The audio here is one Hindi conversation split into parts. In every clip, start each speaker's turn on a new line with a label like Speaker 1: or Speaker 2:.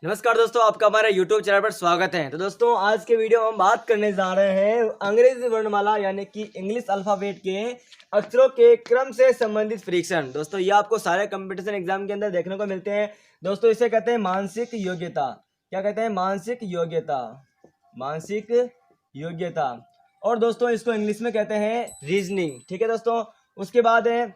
Speaker 1: नमस्कार दोस्तों, आपका हमारे YouTube चैनल पर स्वागत है। तो दोस्तों आज के वीडियो में हम बात करने जा रहे हैं अंग्रेजी वर्णमाला यानी कि इंग्लिश अल्फ़ाबेट के अक्षरों के क्रम से संबंधित परीक्षण। दोस्तों ये आपको सारे कंपटीशन एग्जाम के अंदर देखने को मिलते हैं। दोस्तों इसे कहते हैं मानसिक योग्यता। क्या कहते हैं? मानसिक योग्यता। मानसिक योग्यता। और दोस्तों इसको इंग्लिश में कहते हैं रीजनिंग। ठीक है दोस्तों। उसके बाद है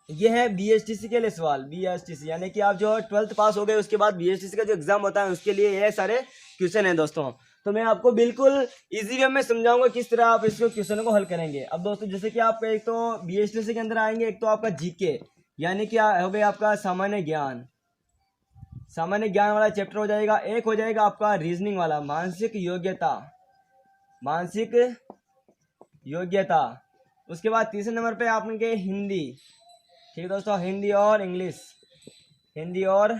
Speaker 1: ये है बीएसटीसी के लिए सवाल। बीएसटीसी यानी कि आप जो 12th पास हो गए उसके बाद बीएसटीसी का जो एग्जाम होता है उसके लिए ये सारे क्वेश्चन हैं दोस्तों। तो मैं आपको बिल्कुल इजी वे में समझाऊंगा किस तरह आप इसको क्वेश्चन को हल करेंगे। अब दोस्तों जैसे कि आप एक तो बीएसटीसी के अंदर आएंगे, एक तो आपका जीके यानी कि हो गया आपका सामान्य ज्ञान। सामान्य ज्ञान वाला चैप्टर हो जाएगा। एक हो जाएगा आपका रीजनिंग वाला मानसिक योग्यता। मानसिक योग्यता। उसके बाद तीसरे नंबर पे आपके हिंदी। ठीक है दोस्तों, हिंदी और इंग्लिश, हिंदी और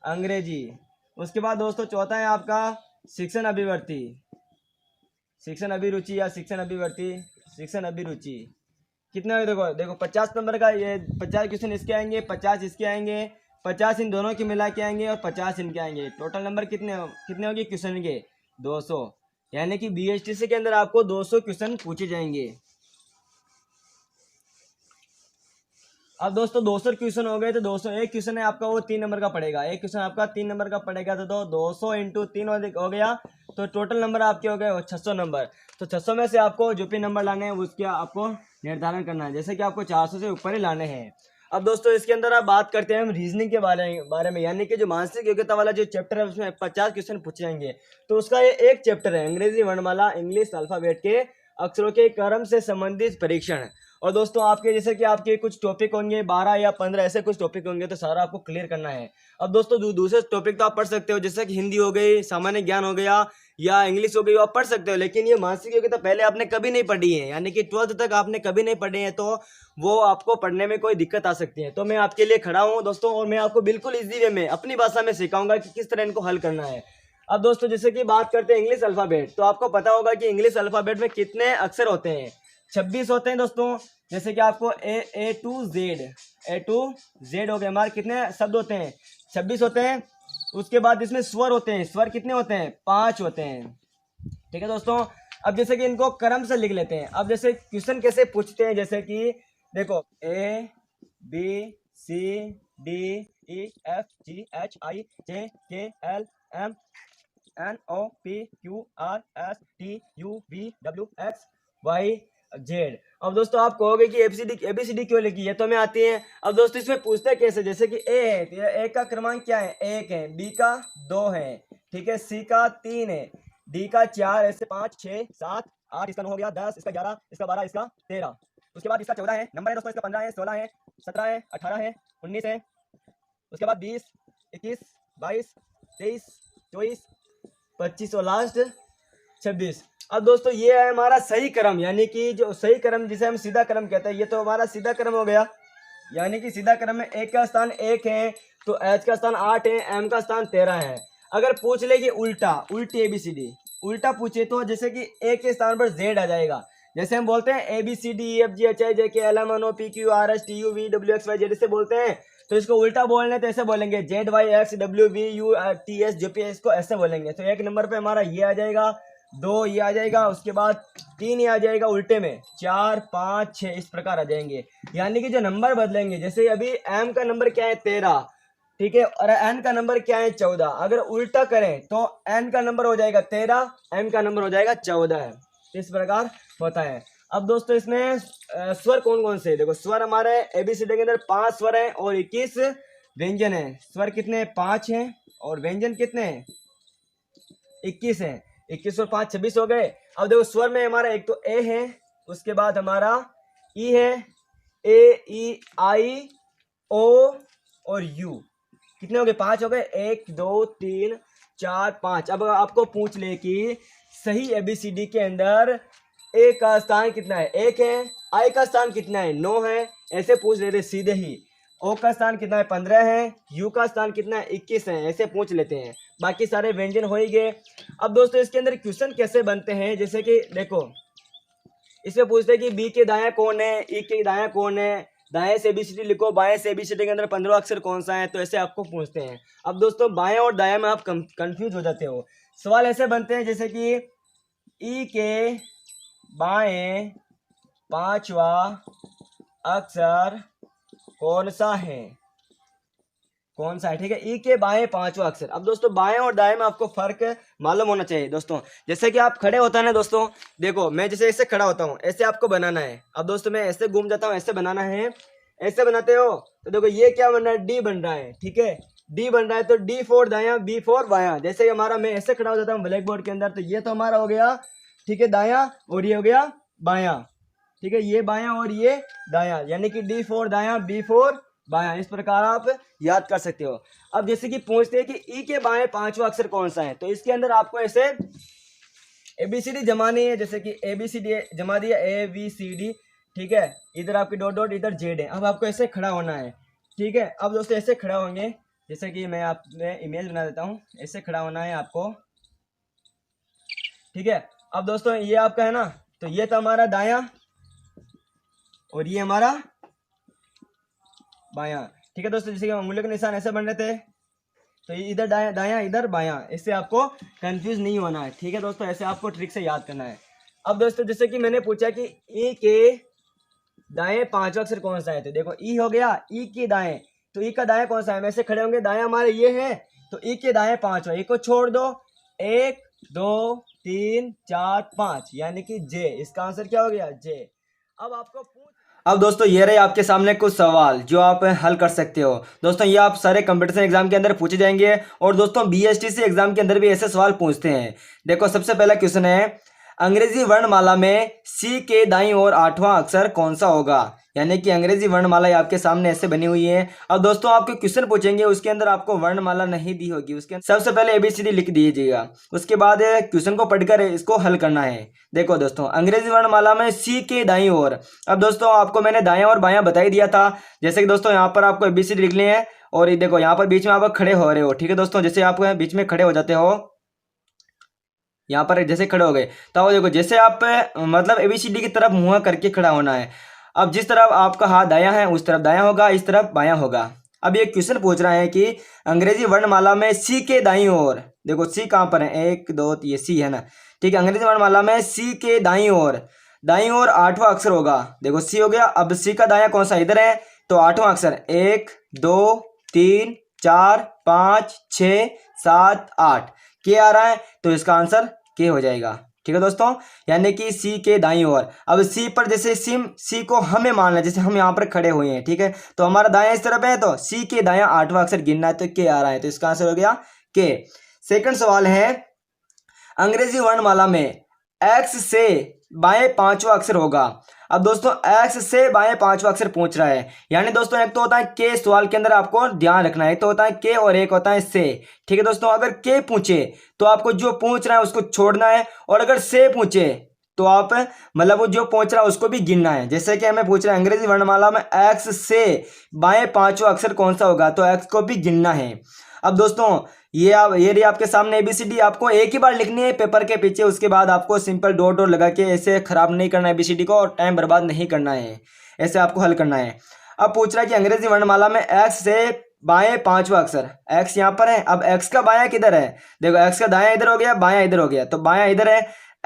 Speaker 1: अंग्रेजी। उसके बाद दोस्तों चौथा है आपका शिक्षण अभिवृत्ति। शिक्षण अभिरुचि या शिक्षण अभिवृत्ति, शिक्षण अभिरुचि। कितना है? देखो देखो 50 नंबर का ये 50 क्वेश्चन इसके आएंगे, 50 इसके आएंगे, 50 इन दोनों के मिला के आएंगे और 50 इनके आएंगे। टोटल नंबर कितने होंगे क्वेश्चन के? 200। यानी कि बीएसटीसी के अंदर आपको 200 क्वेश्चन पूछे जाएंगे। अब दोस्तों 200 क्वेश्चन हो गए तो 200 एक क्वेश्चन है आपका वो 3 नंबर का पड़ेगा। एक क्वेश्चन आपका 3 नंबर का पड़ेगा तो 200 इंटू 3 हो गया तो टोटल नंबर आपके हो गए 600 नंबर। तो 600 में से आपको जो भी नंबर लाने हैं उसके आपको निर्धारण करना है, जैसे कि आपको 400 से ऊपर ही लाने हैं। अब दोस्तों इसके अंदर आप बात करते हैं हम रीजनिंग के बारे में यानी कि जो मानसिक योग्यता वाला जो चैप्टर है उसमें 50 क्वेश्चन पूछे जाएंगे। तो उसका ये एक चैप्टर है अंग्रेजी वर्णमाला इंग्लिश अल्फाबेट के अक्षरों के क्रम से संबंधित परीक्षण। और दोस्तों आपके जैसे कि आपके कुछ टॉपिक होंगे 12 या 15 ऐसे कुछ टॉपिक होंगे तो सारा आपको क्लियर करना है। अब दोस्तों दूसरे टॉपिक तो आप पढ़ सकते हो, जैसे कि हिंदी हो गई, सामान्य ज्ञान हो गया या इंग्लिश हो गई, आप पढ़ सकते हो। लेकिन ये मानसिक योग्यता पहले आपने कभी नहीं पढ़ी है यानी कि 12th तक आपने कभी नहीं पढ़े हैं तो वो आपको पढ़ने में कोई दिक्कत आ सकती है। तो मैं आपके लिए खड़ा हूँ दोस्तों और मैं आपको बिल्कुल ईजी वे में अपनी भाषा में सिखाऊंगा कि किस तरह इनको हल करना है। अब दोस्तों जैसे कि बात करते हैं इंग्लिश अल्फाबेट, तो आपको पता होगा कि इंग्लिश अल्फाबेट में कितने अक्षर होते हैं? 26 होते हैं दोस्तों। जैसे कि आपको ए टू जेड हो गए, हमारे कितने शब्द होते हैं? 26 होते हैं। उसके बाद इसमें स्वर होते हैं। स्वर कितने होते हैं? 5 होते हैं। ठीक है दोस्तों। अब जैसे कि इनको क्रम से लिख लेते हैं। अब जैसे क्वेश्चन कैसे पूछते हैं, जैसे कि देखो A B C D E F G H I J K L M N O P Q R S T U V W X Y Z. अब दोस्तों आप कहोगे कि एबीसीडी क्यों लिखी है, तो हमें आती है। अब दोस्तों इसमें पूछते हैं कैसे, जैसे कि ए है तो ए का क्रमांक क्या है? 1 है। बी का 2 है। ठीक है। सी का 3 है। डी का 4, ऐसे 5 6 7 8, इसका 9 हो गया, 10, इसका 11, इसका 12, इसका 13। उसके बाद इसका 14 है नंबर है दोस्तों, इसका 15 है, 16 है, 17 है, 18 है, 19 है। उसके बाद 20, 21, 22, 23, 24, 25 और लास्ट 26। अब दोस्तों ये है हमारा सही क्रम यानी कि जो सही क्रम जिसे हम सीधा क्रम कहते हैं, ये तो हमारा सीधा क्रम हो गया। यानी कि सीधा क्रम में एक का स्थान 1 है तो एच का स्थान 8 है, एम का स्थान 13 है। अगर पूछ ले कि उल्टी एबीसीडी उल्टा पूछे तो जैसे कि ए के स्थान पर जेड आ जाएगा। जैसे हम बोलते हैं A B C D E F G H I J K L M N O P Q R S T U V W X Y Z से बोलते हैं, तो इसको उल्टा बोलने तो ऐसे बोलेंगे Z Y X W V U T S जो पी, इसको ऐसे बोलेंगे। तो एक नंबर पे हमारा ये आ जाएगा, 2 ये आ जाएगा, उसके बाद 3 ये आ जाएगा उल्टे में, 4 5 6 इस प्रकार आ जाएंगे। यानी कि जो नंबर बदलेंगे, जैसे अभी एम का नंबर क्या है? 13। ठीक है। और एन का नंबर क्या है? 14। अगर उल्टा करें तो एन का नंबर हो जाएगा 13, एम का नंबर हो जाएगा 14। इस प्रकार होता है। अब दोस्तों इसमें स्वर कौन कौन से? देखो स्वर हमारे एबीसीडी के अंदर 5 स्वर हैं और 21 व्यंजन है। स्वर कितने? 5 हैं और व्यंजन कितने हैं? 21 हैं। 21 और 5 26 हो गए। अब देखो स्वर में हमारा एक तो ए है, उसके बाद हमारा ई है, ए ई आई ओ और यू। कितने हो गए? 5 हो गए। 1 2 3 4 5। अब आपको पूछ ले कि सही एबीसीडी के अंदर ए का स्थान कितना है? 1 है। आई का स्थान कितना है? 9 है। ऐसे पूछ लेते सीधे ही। ओ का स्थान कितना है? 15 है। यू का स्थान कितना है? 21 है। ऐसे पूछ लेते हैं। बाकी सारे व्यंजन हो ही गए। अब दोस्तों इसके अंदर क्वेश्चन कैसे बनते हैं, जैसे कि देखो इसमें पूछते हैं कि बी के दायां कौन है, ई के दायां कौन है, दाएं से ABCD लिखो, बाएं से ABCD के अंदर 15 अक्षर कौन सा है, तो ऐसे आपको पूछते हैं। अब दोस्तों बाएं और दाएं में आप कंफ्यूज हो जाते हो। सवाल ऐसे बनते हैं जैसे कि ई के बाएं पांचवा अक्षर कौन सा है, कौन सा है, ठीक है। ई के बाएं पांचवा अक्षर। अब दोस्तों बाएं और दाएं में आपको फर्क मालूम होना चाहिए दोस्तों। जैसे कि आप खड़े होता है ना दोस्तों, देखो मैं जैसे ऐसे खड़ा होता हूँ, ऐसे आपको बनाना है। अब दोस्तों मैं ऐसे घूम जाता हूँ, ऐसे बनाना है, ऐसे बनाते हो तो देखो ये क्या बन रहा है, डी बन रहा है, ठीक है। डी बन रहा है तो डी फोर दाया, बी फोर बाया। जैसे हमारा मैं ऐसे खड़ा हो जाता हूँ ब्लैक बोर्ड के अंदर, तो ये तो हमारा हो गया, ठीक है, दाया, और ये हो गया बाया, ठीक है, ये बाया और ये दाया, यानी कि डी फोर दाया, बी फोर बाया। इस प्रकार आप याद कर सकते हो। अब जैसे कि पूछते हैं कि ई के बाएं पांचवा अक्षर कौन सा है, तो इसके अंदर आपको ऐसे ABCD जमानी है। जैसे कि ABCD जमा दिया, ABCD, ठीक है, इधर आपकी डॉट डॉट, इधर जेड है। अब आपको ऐसे खड़ा होना है, ठीक है। अब दोस्तों ऐसे खड़ा होंगे, जैसे कि मैं इमेज बना देता हूँ, ऐसे खड़ा होना है आपको, ठीक है। अब दोस्तों ये आपका है ना, तो ये तो हमारा दाया और ये हमारा बायां, ठीक है दोस्तों। जैसे कि उंगलियों के निशान ऐसे बन रहे थे, तो इधर दाया दाया, इधर बायां, इससे आपको कंफ्यूज नहीं होना है, ठीक है दोस्तों। ऐसे आपको ट्रिक से याद करना है। अब दोस्तों जैसे कि मैंने पूछा कि ई के दाएं पांचवा अक्षर कौन सा है, तो देखो ई हो गया, ई के दाएं, तो ई का दाएं कौन सा है, हम ऐसे खड़े होंगे, दाएं हमारे ये है, तो ई के दाएं पांचवा, ई को छोड़ दो, 1 2 3 4 5, यानी कि जे। इसका आंसर क्या हो गया, जे। अब दोस्तों ये रहे आपके सामने कुछ सवाल जो आप हल कर सकते हो दोस्तों। ये आप सारे कंपटीशन एग्जाम के अंदर पूछे जाएंगे, और दोस्तों BSTC एग्जाम के अंदर भी ऐसे सवाल पूछते हैं। देखो सबसे पहला क्वेश्चन है, अंग्रेजी वर्णमाला में सी के दाईं ओर आठवां अक्षर कौन सा होगा, यानी कि अंग्रेजी वर्णमाला आपके सामने ऐसे बनी हुई है। अब दोस्तों आपके क्वेश्चन पूछेंगे, उसके अंदर आपको वर्णमाला नहीं दी होगी, उसके सबसे पहले ABCD लिख दीजिएगा, उसके बाद क्वेश्चन को पढ़कर इसको हल करना है। देखो दोस्तों अंग्रेजी वर्णमाला में सी के दाईं ओर, अब दोस्तों आपको मैंने दायां और बायां बता ही दिया था। जैसे कि दोस्तों यहाँ पर आपको ABCD लिख लिए हैं, और ये देखो यहाँ पर बीच में आप खड़े हो रहे हो, ठीक है दोस्तों। जैसे आप बीच में खड़े हो जाते हो, यहाँ पर जैसे खड़े हो गए, तो देखो जैसे आप मतलब ABCD की तरफ मुंह करके खड़ा होना है। अब जिस तरफ आपका हाथ दायां है उस तरफ दायां होगा, इस तरफ बायां होगा। अब ये क्वेश्चन पूछ रहा है कि अंग्रेजी वर्णमाला में सी के दाईं ओर, देखो सी कहाँ पर है, 1 2, ये सी है ना, ठीक है। अंग्रेजी वर्णमाला में सी के दाईं ओर आठवां अक्षर होगा, देखो सी हो गया। अब सी का दायां कौन सा, इधर है, तो आठवां अक्षर 1 2 3 4 5 6 7 8 के आ रहा है, तो इसका आंसर के हो जाएगा, ठीक है दोस्तों, यानी कि सी के दाईं ओर। अब सी पर जैसे सी को हमें मानना है, जैसे हम यहाँ पर खड़े हुए हैं, ठीक है, तो हमारा दायां इस तरफ है, तो सी के दायां आठवां अक्षर गिनना है, तो के आ रहा है, तो इसका आंसर हो गया के। सेकंड सवाल है, अंग्रेजी वर्णमाला में एक्स से बाएं पांचवा अक्षर होगा। अब दोस्तों एक्स से बाएं पांचवा अक्षर पूछ रहा है, यानी दोस्तों एक तो होता है के, सवाल के अंदर आपको ध्यान रखना है, एक तो होता है के और एक होता है से, ठीक है दोस्तों। अगर के पूछे तो आपको जो पूछ रहा है उसको छोड़ना है, और अगर से पूछे तो आप मतलब वो जो पूछ रहा है उसको भी गिनना है। जैसे कि हमें पूछ रहा है अंग्रेजी वर्णमाला में एक्स से बाएं पांचवा अक्षर कौन सा होगा, तो एक्स को भी गिनना है। अब दोस्तों ये रही आपके सामने ABCD, आपको एक ही बार लिखनी है पेपर के पीछे, उसके बाद आपको सिंपल डॉट डॉट लगा के ऐसे खराब नहीं करना है ABCD को, और टाइम बर्बाद नहीं करना है, ऐसे आपको हल करना है। अब पूछ रहा है कि अंग्रेजी वर्णमाला में एक्स से बाएं पांचवा अक्षर, एक्स यहाँ पर है, अब एक्स का बायां किधर है, देखो एक्स का दायां इधर हो गया, बायां इधर हो गया, तो बायां इधर है,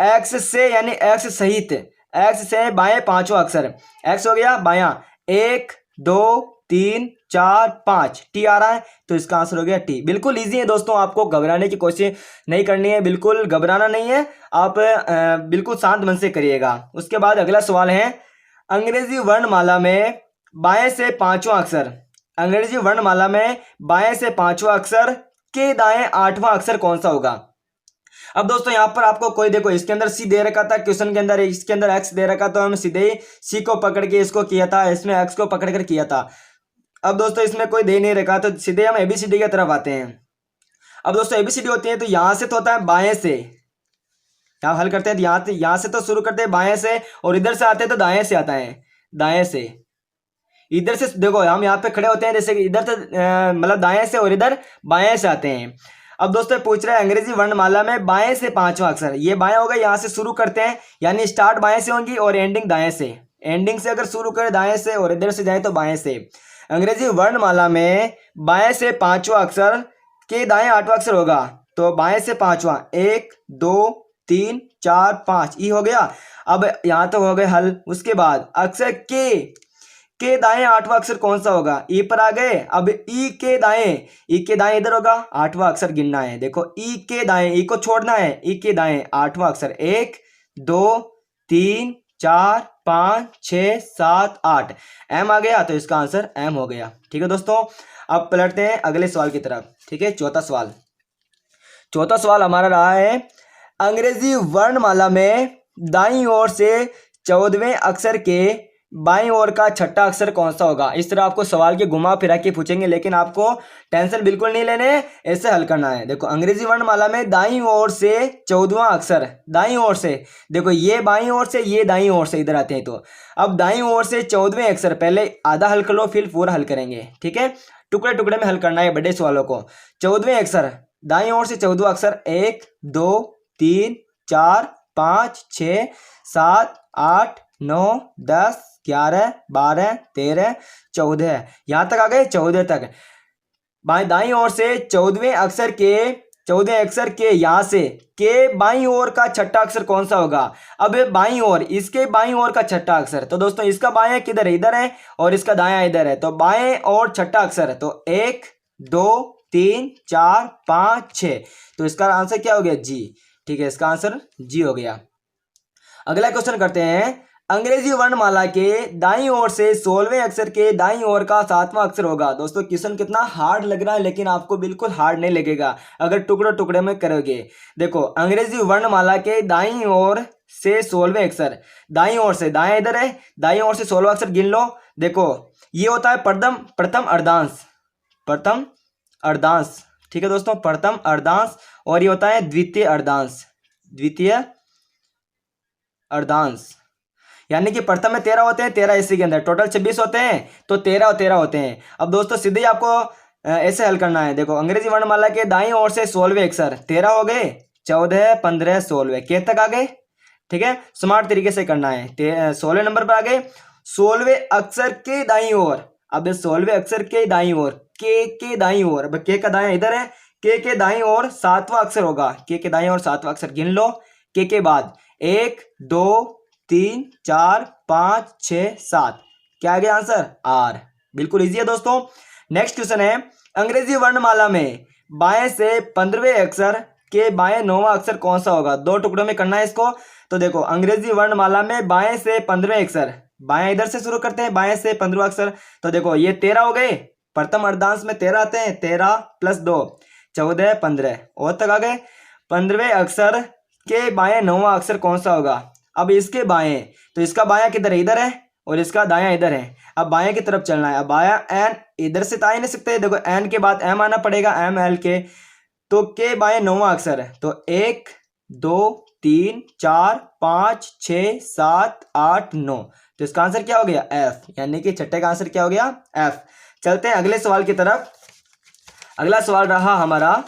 Speaker 1: एक्स से यानी एक्स सहित, एक्स से बाएं पांचवा अक्षर, एक्स हो गया बायां, 1 2 3 4 5 टी आ रहा है, तो इसका आंसर हो गया टी। बिल्कुल इजी है दोस्तों, आपको घबराने की कोशिश नहीं करनी है, बिल्कुल घबराना नहीं है, आप बिल्कुल शांत मन से करिएगा। उसके बाद अगला सवाल है, अंग्रेजी वर्णमाला में बाएं से पांचवा अक्षर, अंग्रेजी वर्णमाला में बाएं से पांचवा अक्षर के दाएं आठवां अक्षर कौन सा होगा। अब दोस्तों यहाँ पर आपको कोई देखो, इसके अंदर सी दे रखा था क्वेश्चन के अंदर, इसके अंदर एक्स दे रखा, तो हम सीधे ही सी को पकड़ के इसको किया था, इसमें एक्स को पकड़ कर किया था। अब दोस्तों इसमें कोई दे नहीं रखा, तो सीधे हम ABCD की तरफ आते हैं। अब दोस्तों ABCD होती है, तो यहां से तो होता है बाएं से, यहाँ हल करते हैं, तो यहाँ से तो शुरू करते हैं बाएं से, और इधर से आते हैं तो दाएं से आता है, दाएं से, इधर से देखो हम यहाँ पे खड़े होते हैं, जैसे कि इधर से मतलब दाएं से, और इधर बाएं से आते हैं। अब दोस्तों पूछ रहे हैं अंग्रेजी वर्णमाला में बाएं से पांचवा अक्षर, ये बाएं होगा, यहाँ से शुरू करते हैं, यानी स्टार्ट बाएं से होंगी और एंडिंग दाएं से, एंडिंग से अगर शुरू करें दाएं से और इधर से जाए तो बाएं से। अंग्रेजी वर्णमाला में बाएं से पांचवा अक्षर के दाएं आठवां अक्षर होगा, तो बाएं से पांचवा 1 2 3 4 5 ई हो गया। अब यहाँ तो हो गए हल। उसके बाद अक्षर के दाएं आठवां अक्षर कौन सा होगा, ई पर आ गए। अब ई के दाएं इधर होगा, आठवां अक्षर गिनना है। देखो ई के दाएं, ई को छोड़ना है, ई के दाएं आठवां अक्षर 1 2 3 4 5 6 7 8 एम आ गया, तो इसका आंसर एम हो गया। ठीक है दोस्तों, अब पलटते हैं अगले सवाल की तरफ। ठीक है, चौथा सवाल हमारा रहा है, अंग्रेजी वर्णमाला में दाईं ओर से 14वें अक्षर के बाईं ओर का छठा अक्षर कौन सा होगा। इस तरह आपको सवाल के घुमा फिरा के पूछेंगे, लेकिन आपको टेंशन बिल्कुल नहीं लेने, ऐसे हल करना है। देखो अंग्रेजी वर्णमाला में दाईं ओर से 14वां अक्षर, दाईं ओर से, देखो ये बाईं ओर से, ये दाईं ओर से इधर आते हैं। तो अब दाईं ओर से 14वें अक्षर, पहले आधा हल कर लो फिर पूरा हल करेंगे। ठीक है, टुकड़े टुकड़े में हल करना है बड़े सवालों को। 14वें अक्षर, दाईं ओर से 14वां अक्षर 1 2 3 4 5 6 7 8 9 10 11 12 13 14, यहां तक आ गए 14 तक। दाईं ओर से 14वें अक्षर के यहां से के बाईं ओर का छठा अक्षर कौन सा होगा। अब बाईं ओर, इसके बाईं ओर का छठा अक्षर, तो दोस्तों इसका बायां किधर है, इधर है, और इसका दायां इधर है। तो बाएं और छठा अक्षर, तो 1 2 3 4 5 6, तो इसका आंसर क्या हो गया, जी। ठीक है, इसका आंसर जी हो गया। अगला क्वेश्चन करते हैं, अंग्रेजी वर्णमाला के दाईं ओर से 16वें अक्षर के दाईं ओर का 7वां अक्षर होगा। दोस्तों क्वेश्चन कितना हार्ड लग रहा है, लेकिन आपको बिल्कुल हार्ड नहीं लगेगा अगर टुकड़े टुकड़े में करोगे। देखो अंग्रेजी वर्णमाला के दाईं ओर से 16वें अक्षर, दाईं ओर से, दाएं इधर है, दाईं ओर से 16वां अक्षर गिन लो। देखो ये होता है प्रथम अर्धांश। ठीक है दोस्तों, प्रथम अर्धांश, और ये होता है द्वितीय अर्धांश। यानी कि प्रथम में 13 होते हैं, 13 इसी के अंदर, टोटल 26 होते हैं, तो 13 और 13 होते हैं। अब दोस्तों सीधे ही आपको ऐसे हल करना है। देखो अंग्रेजी वर्णमाला के दाईं ओर से 16वें अक्षर, 13 हो गए, 14 15 16 के तक आ गए। ठीक है, स्मार्ट तरीके से करना है। 16 नंबर पर आ गए, 16वें अक्षर के दाईं ओर। अब 16वें अक्षर के दाईं ओर, के दाईं ओर, अब के का दायां इधर है, के दाईं ओर 7वां अक्षर होगा, के दाईं ओर 7वां अक्षर गिन लो। के बाद 1 2 3 4 5 6 7, क्या आ गया आंसर, आर। बिल्कुल इजी है दोस्तों। नेक्स्ट क्वेश्चन है, अंग्रेजी वर्णमाला में बाएं से 15वें अक्षर के बाएं 9वां अक्षर कौन सा होगा। दो टुकड़ों में करना है इसको। तो देखो अंग्रेजी वर्णमाला में बाएं से 15वें अक्षर, बाएं इधर से शुरू करते हैं, बाएं से 15वां अक्षर, तो देखो ये 13 हो गए, प्रथम अर्धांश में 13 आते हैं, 13 + 2 14 15 और तक आ गए। 15वें अक्षर के बाएं 9वां अक्षर कौन सा होगा। अब इसके बाएं, तो इसका बायां किधर है, इधर है, और इसका दायां इधर है। अब बाएं की तरफ चलना है। अब बायां एन इधर से तो आ ही नहीं सकते, देखो एन के बाद एम आना पड़ेगा, एम एल के, तो के बाएं 9वां अक्षर है, तो 1 2 3 4 5 6 7 8 9, तो इसका आंसर क्या हो गया, एफ। यानी कि छठे का आंसर क्या हो गया, एफ। चलते हैं अगले सवाल की तरफ। अगला सवाल रहा हमारा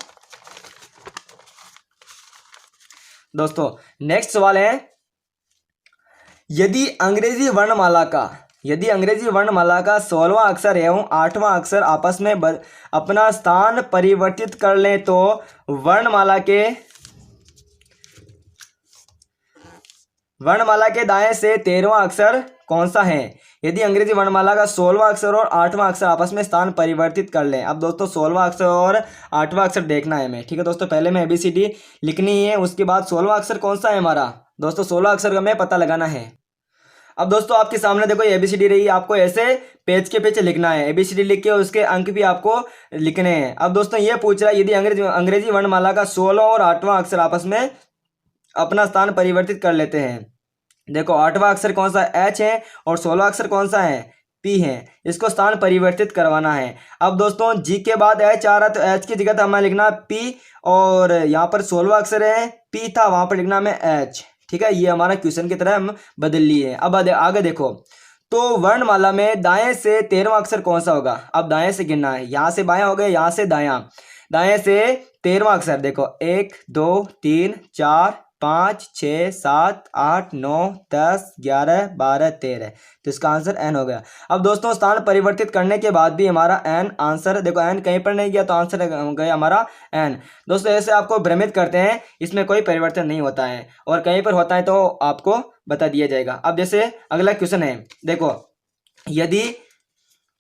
Speaker 1: दोस्तों, नेक्स्ट सवाल है, यदि अंग्रेजी वर्णमाला का 16वां अक्षर एवं 8वां अक्षर आपस में अपना स्थान परिवर्तित कर लें तो वर्णमाला के दाएं से 13वां अक्षर कौन सा है। यदि अंग्रेजी वर्णमाला का 16वां अक्षर और 8वां अक्षर आपस में स्थान परिवर्तित कर लें। अब दोस्तों 16वां अक्षर और 8वां अक्षर देखना है हमें। ठीक है दोस्तों, पहले में ABCD लिखनी है, उसके बाद 16वां अक्षर कौन सा है हमारा। दोस्तों 16 अक्षर का हमें पता लगाना है। अब दोस्तों आपके सामने देखो ABCD रही, आपको ऐसे पेज के पीछे लिखना है, ABCD लिख के उसके अंक भी आपको लिखने हैं। अब दोस्तों ये पूछ रहा है, यदि अंग्रेजी वर्णमाला का 16 और 8वां अक्षर आपस में अपना स्थान परिवर्तित कर लेते हैं। देखो 8वां अक्षर कौन सा, H है, और 16वां अक्षर कौन सा है, P है। इसको स्थान परिवर्तित करवाना है। अब दोस्तों G के बाद H आ रहा है, तो H की जगह हमें लिखना P, और यहाँ पर 16वां अक्षर है, P था, वहां पर लिखना हमें H। ठीक है, ये हमारा क्वेश्चन की तरह हम बदल लिए। अब आगे देखो, तो वर्णमाला में दाएं से 13वां अक्षर कौन सा होगा। अब दाएं से गिनना है, यहाँ से बायां हो गया, यहाँ से दायां, दाएं से 13वां अक्षर। देखो 1 2 3 4
Speaker 2: 5 6 7 8 9 10 11 12 13, तो इसका आंसर n हो गया। अब दोस्तों स्थान परिवर्तित करने के बाद भी हमारा n आंसर, देखो n कहीं पर नहीं गया तो आंसर हो गया हमारा n। दोस्तों ऐसे आपको भ्रमित करते हैं, इसमें कोई परिवर्तन नहीं होता है, और कहीं पर होता है तो आपको बता दिया जाएगा। अब जैसे अगला क्वेश्चन है, देखो यदि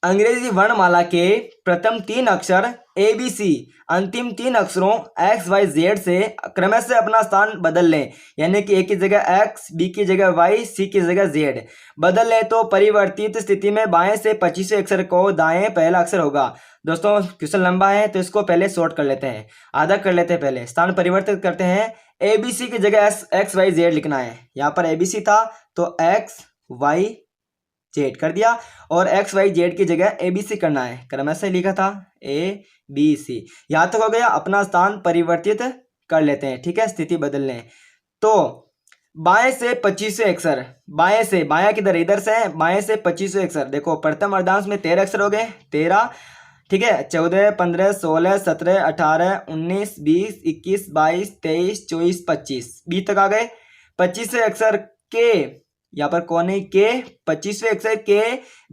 Speaker 2: अंग्रेजी वर्णमाला के प्रथम 3 अक्षर ABC अंतिम 3 अक्षरों XYZ से क्रमशः अपना स्थान बदल लें, यानी कि A की जगह X, B की जगह Y, C की जगह Z बदल लें, तो परिवर्तित स्थिति में बाएं से 25वें अक्षर को दाएं पहला अक्षर होगा। दोस्तों क्वेश्चन लंबा है तो इसको पहले शॉर्ट कर लेते हैं, आधा कर लेते हैं। पहले स्थान परिवर्तित करते हैं, ABC की जगह XYZ लिखना है। यहाँ पर ABC था तो XYZ कर दिया, और XYZ की जगह ABC करना है, क्रमशः लिखा था ABC। यहाँ तक हो गया। अपना स्थान परिवर्तित कर लेते हैं, ठीक है, स्थिति बदल लें। तो बाएं से 25वें अक्षर, बाएं से, बायां किधर, इधर से है, बाएं से 25वें अक्षर। देखो प्रथम अर्धांश में 13 अक्षर हो गए, 13, ठीक है, 14 15 16 17 18 19 20 21 22 23 24 25, 20 तक आ गए। 25वें अक्षर के, यहाँ पर कौन है, के, 25वें अक्षर के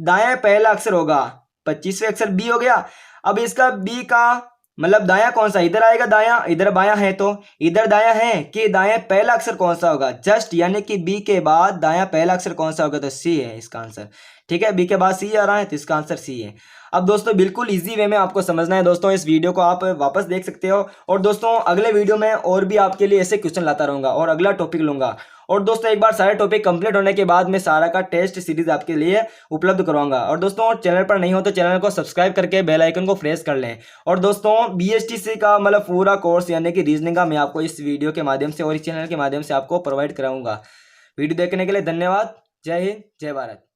Speaker 2: दाएं पहला अक्षर होगा, 25वें अक्षर बी हो गया। अब इसका बी का मतलब दायां कौन सा, इधर आएगा दायां, इधर बायां है, तो इधर दायां है कि दायां पहला अक्षर कौन सा होगा, जस्ट यानी कि बी के बाद दायां पहला अक्षर कौन सा होगा, तो सी है इसका आंसर, ठीक है। बी के बाद सी आ रहा है तो इसका आंसर सी है। अब दोस्तों बिल्कुल इजी वे में आपको समझना है दोस्तों, इस वीडियो को आप वापस देख सकते हो। और दोस्तों अगले वीडियो में और भी आपके लिए ऐसे क्वेश्चन लाता रहूंगा और अगला टॉपिक लूंगा। और दोस्तों एक बार सारे टॉपिक कंप्लीट होने के बाद मैं सारा का टेस्ट सीरीज आपके लिए उपलब्ध करवाऊंगा। और दोस्तों चैनल पर नहीं हो तो चैनल को सब्सक्राइब करके बेल आइकन को प्रेस कर लें। और दोस्तों BSTC का मतलब पूरा कोर्स यानी कि रीजनिंग का मैं आपको इस वीडियो के माध्यम से और इस चैनल के माध्यम से आपको प्रोवाइड कराऊंगा। वीडियो देखने के लिए धन्यवाद। जय हिंद, जय भारत।